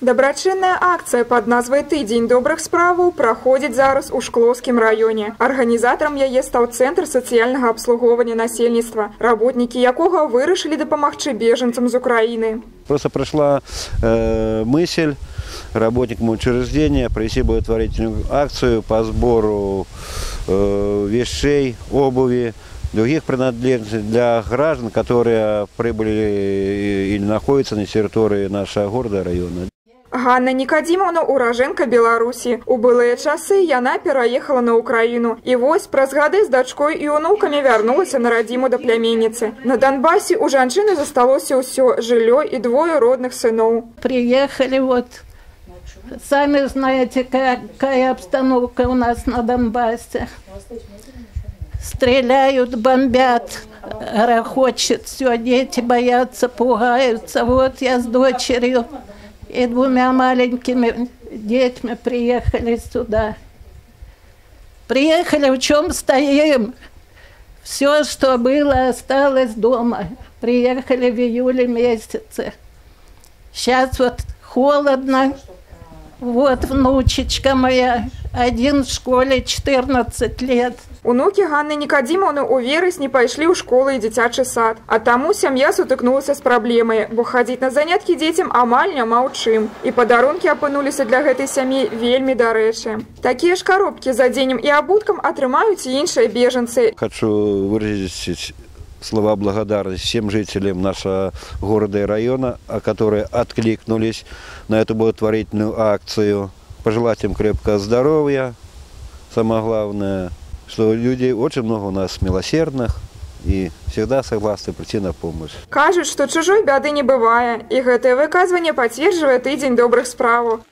Дабрачынная акция под назвай «Тыдзень добрых справаў» праходзіць зараз у Шкловскім раёне. Арганізатарам яе стаў Цэнтр сацыяльнага абслугоўвання насельніцтва, работнікі якога вырашылі дапамагчы бежанцам з Украины. Просто пришла мысль работникам учреждения провести благотворительную акцию по сбору вещей, обуви, других принадлежностей для граждан, которые прибыли или находятся на территории нашего города, района. Ганна Никодимовна уражэнка Беларусі. У былыя часы яна пераехала на Украину. І вось праз гады з дачкой і унукамі вярнулася на радзіму да пляменніцы. На Донбассе у жанчыны засталося ўсё – жыллё і двое родных сыноў. Приехали вот, сами знаете, какая обстановка у нас на Донбассе. Стреляют, бомбят, грохочет все, дети боятся, пугаются. Вот я с дочерью и двумя маленькими детьми приехали сюда. Приехали, в чем стоим. Все, что было, осталось дома. Приехали в июле месяце. Сейчас вот холодно. Вот внучечка моя, один в школе, 14 лет. Унукі Ганны Никодимовны у верасні пайшлі ў школу і дзіцячы сад. А таму сям'я сутыкнулася з праблемай, бо хадзіць на заняткі дзецям амаль няма ў чым. І падарункі апынуліся для гэтай сям'і вельмі дарэчы. Такія ж коробкі за дзенем і абуткам атрымаюць і іншыя бежанцы. Хочу выразить слова благодарности всем жителям нашего города и района, которые откликнулись на эту благотворительную акцию. Пожелать им крепкого здоровья, самое главное, что людей очень много у нас милосердных и всегда согласны прийти на помощь. Кажуць, што чужой бяды не бывае, і гэтае выказванне пацверджвае тыдзень добрых справаў.